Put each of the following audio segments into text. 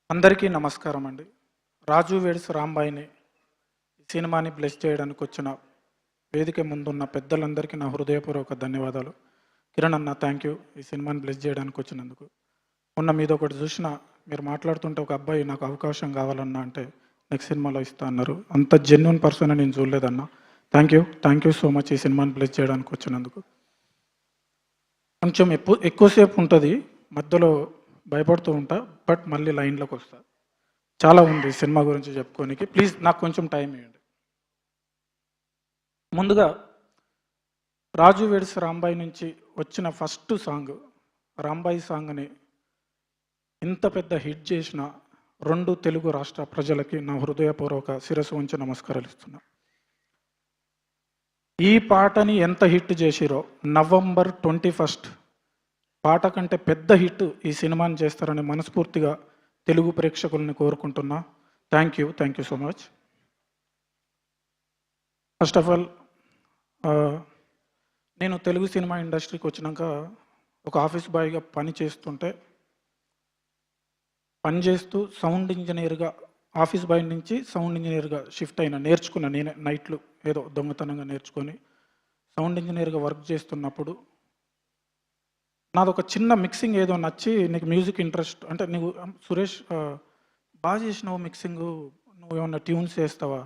అందరికీ నమస్కారం అండి. రాజు వెడ్స్ రాంబాయిని ఈ సినిమాని బ్లెస్ చేయడానికి వచ్చిన వేదిక ముందున్న పెద్దలందరికీ నా హృదయపూర్వక ధన్యవాదాలు. కిరణ్ అన్న థ్యాంక్ యూ ఈ సినిమాని బ్లెస్ చేయడానికి వచ్చినందుకు. మొన్న మీద ఒకటి చూసిన మీరు మాట్లాడుతుంటే ఒక అబ్బాయి నాకు అవకాశం కావాలన్నా అంటే నెక్స్ట్ సినిమాలో ఇస్తా అన్నారు. అంత జెన్యున్ పర్సన్ నేను చూడలేదన్న. థ్యాంక్ యూ సో మచ్ ఈ సినిమాని బ్లెస్ చేయడానికి వచ్చినందుకు. కొంచెం ఎక్కువసేపు ఉంటుంది, మధ్యలో భయపడుతూ ఉంటా, బట్ మళ్ళీ లైన్లోకి వస్తా. చాలా ఉంది సినిమా గురించి చెప్పుకోనికి. ప్లీజ్ నాకు కొంచెం టైం ఇవ్వండి. ముందుగా రాజు వెడ్స్ రాంబాయి నుంచి వచ్చిన ఫస్ట్ సాంగ్ రాంబాయి సాంగ్ని ఇంత పెద్ద హిట్ చేసిన 2 తెలుగు రాష్ట్ర ప్రజలకి నా హృదయపూర్వక శిరస్సు ఉంచి నమస్కారాలు ఇస్తున్నా. ఈ పాటని ఎంత హిట్ చేసిరో November 21 పాట కంటే పెద్ద హిట్ ఈ సినిమాని చేస్తారని మనస్ఫూర్తిగా తెలుగు ప్రేక్షకుల్ని కోరుకుంటున్నా. Thank you so much. First of all నేను తెలుగు సినిమా ఇండస్ట్రీకి వచ్చినాక ఒక ఆఫీస్ బాయ్గా పనిచేస్తూ సౌండ్ ఇంజనీర్గా ఆఫీస్ బాయ్ నుంచి సౌండ్ ఇంజనీర్గా షిఫ్ట్ అయినా, నేర్చుకున్నా నేనే నైట్లు ఏదో దొంగతనంగా నేర్చుకొని సౌండ్ ఇంజనీర్గా వర్క్ చేస్తున్నప్పుడు నాది ఒక చిన్న మిక్సింగ్ ఏదో నచ్చి, నీకు మ్యూజిక్ ఇంట్రెస్ట్ అంటే నువ్వు సురేష్ బాగా చేసినావు మిక్సింగ్, నువ్వు ఏమన్నా ట్యూన్స్ చేస్తావా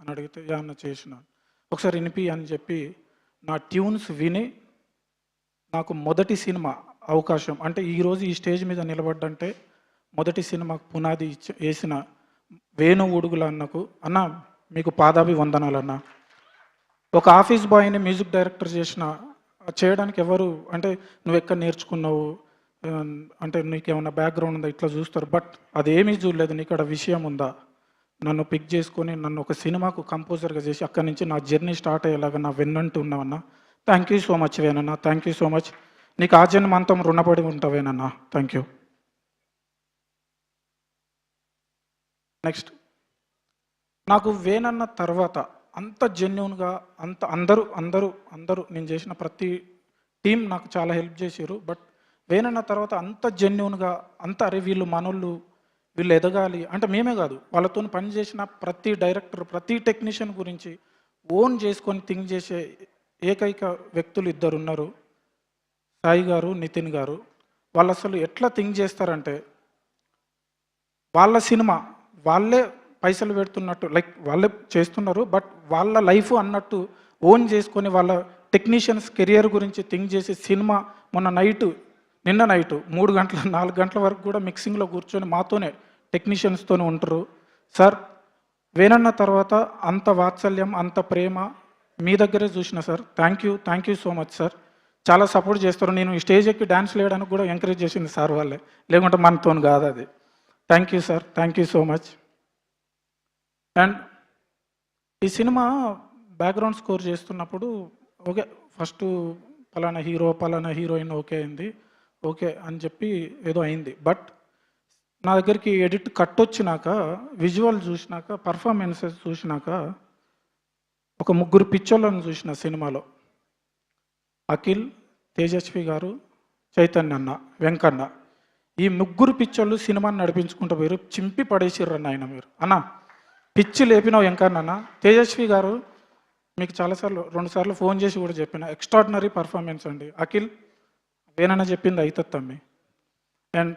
అని అడిగితే ఏమన్నా చేసిన, ఒకసారి వినిపి అని చెప్పి నా ట్యూన్స్ విని నాకు మొదటి సినిమా అవకాశం అంటే ఈరోజు ఈ స్టేజ్ మీద నిలబడ్డంటే మొదటి సినిమాకు పునాది వేసిన వేణు ఉడుగుల అన్నకు, అన్న మీకు పాదాభి వందనాలన్న. ఒక ఆఫీస్ బాయ్ని మ్యూజిక్ డైరెక్టర్ చేయడానికి ఎవరు అంటే నువ్వు ఎక్కడ నేర్చుకున్నావు అంటే నీకేమన్నా బ్యాక్గ్రౌండ్ ఉందా ఇట్లా చూస్తారు, బట్ అదేమీ చూడలేదు. నీకు అక్కడ విషయం ఉందా, నన్ను పిక్ చేసుకొని నన్ను ఒక సినిమాకు కంపోజర్గా చేసి అక్కడి నుంచి నా జర్నీ స్టార్ట్ అయ్యేలాగా నా వెన్నంటూ ఉన్నావన్నా. థ్యాంక్ యూ సో మచ్ వేనన్నా, థ్యాంక్ యూ సో మచ్. నీకు ఆ జన్మంతం రుణపడి ఉంటావేనన్నా. Thank you. నెక్స్ట్, నాకు వేనన్న తర్వాత అంత జెన్యున్గా అంత అందరూ నేను చేసిన ప్రతి టీం నాకు చాలా హెల్ప్ చేశారు, బట్ వేనన్న తర్వాత అంత జెన్యున్గా అంత అరే వీళ్ళు మనోళ్ళు, వీళ్ళు ఎదగాలి అంటే మేమే కాదు వాళ్ళతో పనిచేసిన ప్రతి డైరెక్టర్ ప్రతి టెక్నీషియన్ గురించి ఓన్ చేసుకొని థింక్ చేసే ఏకైక వ్యక్తులు 2 ఉన్నారు, సాయి గారు, నితిన్ గారు. వాళ్ళు అసలు ఎట్లా థింక్ చేస్తారంటే వాళ్ళ సినిమా వాళ్ళే పైసలు పెడుతున్నట్టు, లైక్ వాళ్ళే చేస్తున్నారు, బట్ వాళ్ళ లైఫ్ అన్నట్టు ఓన్ చేసుకొని వాళ్ళ టెక్నీషియన్స్ కెరియర్ గురించి థింక్ చేసి సినిమా నిన్న నైటు 3 గంటల 4 గంటల వరకు కూడా మిక్సింగ్లో కూర్చొని మాతోనే టెక్నీషియన్స్తోనే ఉంటారు. సార్ వేనన్న తర్వాత అంత వాత్సల్యం అంత ప్రేమ మీ దగ్గరే చూసిన sir. Thank you so much sir. చాలా సపోర్ట్ చేస్తారు. నేను ఈ స్టేజ్ ఎక్కి డ్యాన్స్ వేయడానికి కూడా ఎంకరేజ్ చేసింది సార్ వాళ్ళే, లేకుంటే మనతో కాదు అది. Thank you sir, thank you so much. And ఈ సినిమా బ్యాక్గ్రౌండ్ స్కోర్ చేస్తున్నప్పుడు ఓకే ఫస్ట్ పలానా హీరో పలానా హీరోయిన్ ఓకే అని చెప్పి ఏదో అయింది, బట్ నా దగ్గరికి ఎడిట్ కట్ వచ్చినాక విజువల్ చూసినాక పర్ఫార్మెన్సెస్ చూసినాక ఒక 3 పిక్చర్లను చూసిన సినిమాలో. అఖిల్, తేజస్వి గారు, చైతన్య అన్న, వెంకన్న, ఈ 3 పిక్చర్లు సినిమాని నడిపించుకుంటూ పోయారు. చింపి పడేసిర్రన్న ఆయన. మీరు అన్న పిచ్చి లేపినావు వెంకన్న. తేజస్వి గారు మీకు 2 సార్లు ఫోన్ చేసి కూడా చెప్పిన ఎక్స్ట్రాడినరీ పర్ఫార్మెన్స్ అండి. అఖిల్ వేనన్న చెప్పింది అవుతుంది తమ్మి. అండ్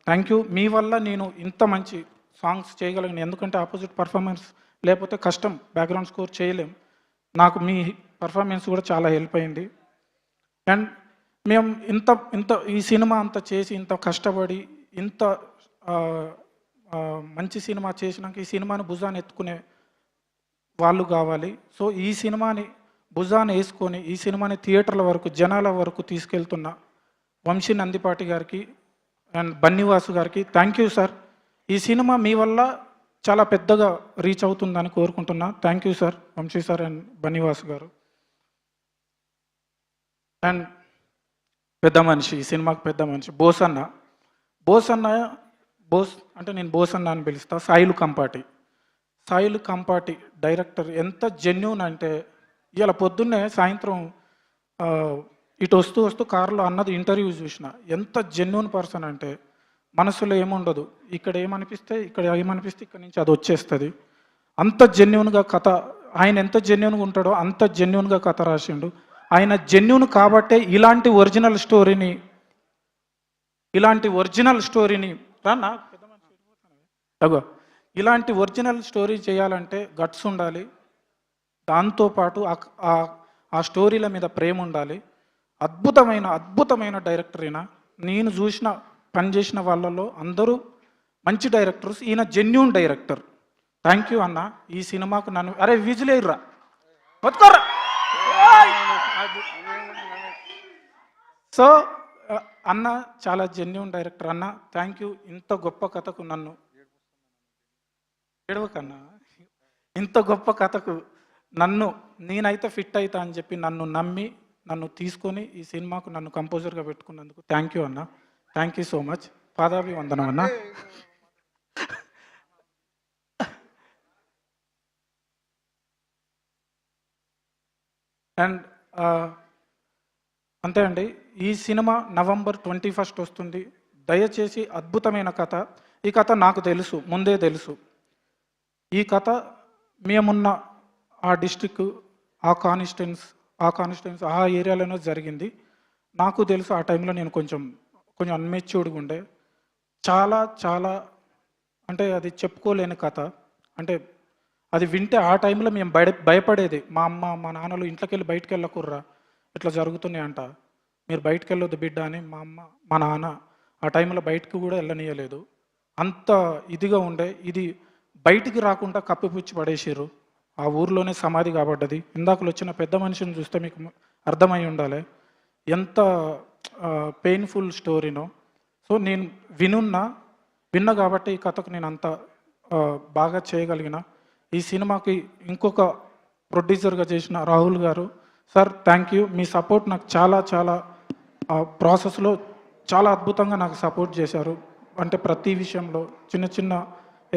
థ్యాంక్ యూ, మీ వల్ల నేను ఇంత మంచి సాంగ్స్ చేయగలిగిన. ఎందుకంటే ఆపోజిట్ పర్ఫార్మెన్స్ లేకపోతే కష్టం, బ్యాక్గ్రౌండ్ స్కోర్ చేయలేం. నాకు మీ పర్ఫార్మెన్స్ కూడా చాలా హెల్ప్ అయింది. అండ్ మేము ఇంత ఈ సినిమా అంత చేసి ఇంత కష్టపడి ఇంత మంచి సినిమా చేసినాక ఈ సినిమాని భుజాన్ని ఎత్తుకునే వాళ్ళు కావాలి. సో ఈ సినిమాని భుజాన్ని వేసుకొని ఈ సినిమాని థియేటర్ల వరకు జనాల వరకు తీసుకెళ్తున్న వంశీ నందిపాటి గారికి అండ్ బన్నీవాసు గారికి థ్యాంక్ యూ సార్. ఈ సినిమా మీ వల్ల చాలా పెద్దగా రీచ్ అవుతుందని కోరుకుంటున్నా. Thank you sir, Vamsi sir and Bunny Vasu గారు. అండ్ పెద్ద మనిషి, ఈ సినిమాకి పెద్ద మనిషి బోస్ అంటే నేను బోస్ అన్న అని పిలుస్తా. సాయిలు కంపాటి డైరెక్టర్ ఎంత జెన్యూన్ అంటే, ఇవాళ పొద్దున్నే సాయంత్రం ఇటు వస్తూ కారులో అన్నది ఇంటర్వ్యూ చూసిన. ఎంత జెన్యూన్ పర్సన్ అంటే మనసులో ఏముండదు. ఇక్కడ ఏమనిపిస్తే ఇక్కడ నుంచి అది వచ్చేస్తుంది. అంత జెన్యూన్గా కథ, ఆయన ఎంత జెన్యూన్గా ఉంటాడో అంత జెన్యూన్గా కథ రాసిండు. ఆయన జెన్యూన్ కాబట్టే ఇలాంటి ఒరిజినల్ స్టోరీని రానా అగో ఇలాంటి ఒరిజినల్ స్టోరీ చేయాలంటే గట్స్ ఉండాలి. దాంతోపాటు ఆ స్టోరీల మీద ప్రేమ ఉండాలి. అద్భుతమైన డైరెక్టర్ ఈయన. నేను పనిచేసిన వాళ్ళలో అందరూ మంచి డైరెక్టర్స్, ఈయన జెన్యూన్ డైరెక్టర్. థ్యాంక్ యూ అన్న. ఈ సినిమాకు నన్ను అరే విజులేర్రా బతుకోర్రా. సో అన్న చాలా జెన్యూన్ డైరెక్టర్ అన్న. Thank you. ఇంత గొప్ప కథకు నన్ను ఏడవకన్నా, ఇంత గొప్ప కథకు నేనైతే ఫిట్ అవుతా అని చెప్పి నన్ను నమ్మి నన్ను తీసుకొని ఈ సినిమాకు నన్ను కంపోజర్గా పెట్టుకున్నందుకు థ్యాంక్ యూ అన్న. Thank you so much. పాదాభివందనం అన్న. అండ్ అంతే అండి. ఈ సినిమా November 21 వస్తుంది. దయచేసి అద్భుతమైన కథ. ఈ కథ నాకు తెలుసు, ముందే తెలుసు. ఈ కథ మేమున్న ఆ డిస్ట్రిక్ట్, ఆ కాన్స్టిట్యున్సీ ఆ ఏరియాలోనే జరిగింది. నాకు తెలుసు ఆ టైంలో నేను కొంచెం అన్మెచ్యూర్డ్గా ఉండే. చాలా అంటే అది చెప్పుకోలేని కథ. అంటే అది వింటే ఆ టైంలో మేము భయపడేది. మా అమ్మ మా నాన్నలు ఇంట్లోకి వెళ్ళి బయటకు వెళ్ళకుర్రా, ఇట్లా జరుగుతున్నాయి అంట, మీరు బయటకు వెళ్ళొద్దు బిడ్డ అని మా అమ్మ మా నాన్న ఆ టైంలో బయటకు కూడా వెళ్ళనీయలేదు. అంత ఇదిగా ఉండే. ఇది బయటికి రాకుండా కప్పిపుచ్చి పడేసారు. ఆ ఊర్లోనే సమాధి కాబడ్డది. ఇందాకలు వచ్చిన పెద్ద మనిషిని చూస్తే మీకు అర్థమై ఉండాలి ఎంత పెయిన్ఫుల్ స్టోరీనో. సో నేను విన్నా కాబట్టి ఈ కథకు నేను అంత బాగా చేయగలిగిన. ఈ సినిమాకి ఇంకొక ప్రొడ్యూసర్గా చేసిన రాహుల్ గారు, sir thank you. Me support నాకు చాలా ప్రాసెస్లో చాలా అద్భుతంగా నాకు సపోర్ట్ చేశారు. అంటే ప్రతి విషయంలో చిన్న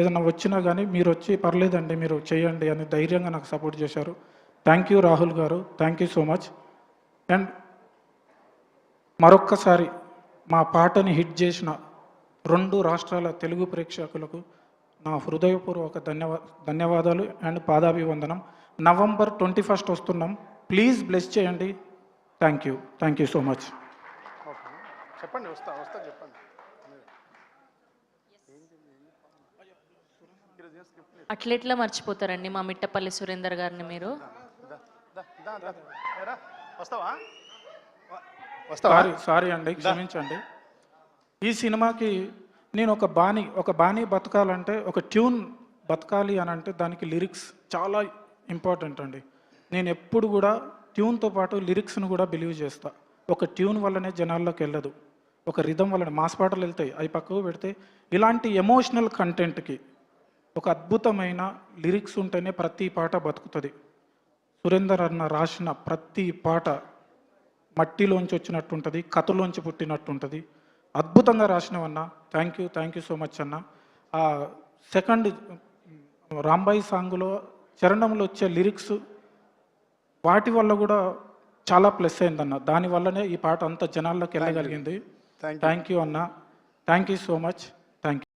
ఏదైనా వచ్చినా కానీ మీరు వచ్చి పర్లేదండి మీరు చేయండి అని ధైర్యంగా నాకు సపోర్ట్ చేశారు. థ్యాంక్ యూ రాహుల్ గారు. Thank you so much. And మరొక్కసారి మా పాటని హిట్ చేసిన 2 రాష్ట్రాల తెలుగు ప్రేక్షకులకు నా హృదయపూర్వక ధన్యవాదాలు అండ్ పాదాభివందనం. November 21 వస్తున్నాం. ప్లీజ్ బ్లెస్ చేయండి. Thank you so much. చెప్పండి. వస్తా చెప్పండి. అట్లెట్లా మర్చిపోతారండి మా మిట్టపల్లి సురేందర్ గారిని మీరు? సారీ అండి, క్షమించండి. ఈ సినిమాకి నేను ఒక బాణీ బతకాలంటే, ఒక ట్యూన్ బతకాలి అని అంటే దానికి లిరిక్స్ చాలా ఇంపార్టెంట్ అండి. నేను ఎప్పుడు కూడా ట్యూన్తో పాటు లిరిక్స్ను కూడా బిలీవ్ చేస్తా. ఒక ట్యూన్ వల్లనే జనాల్లోకి వెళ్ళదు, ఒక రిధం వల్లనే. మాస్ పాటలు వెళ్తాయి, అవి పక్కకు పెడితే ఇలాంటి ఎమోషనల్ కంటెంట్కి ఒక అద్భుతమైన లిరిక్స్ ఉంటేనే ప్రతి పాట బతుకుతుంది. సురేందర్ అన్న రాసిన ప్రతి పాట మట్టిలోంచి వచ్చినట్టుంటుంది, కథలోంచి పుట్టినట్టుంటుంది. అద్భుతంగా రాసినవన్న. థ్యాంక్ యూ సో మచ్ అన్న. సెకండ్ రాంబాయి సాంగ్లో చరణంలో వచ్చే లిరిక్స్ వాటి వల్ల కూడా చాలా ప్లస్ అయిందన్న. దానివల్లనే ఈ పాట అంత జనాల్లోకి వెళ్ళగలిగింది. థ్యాంక్ యూ అన్న. Thank you so much. Thank you.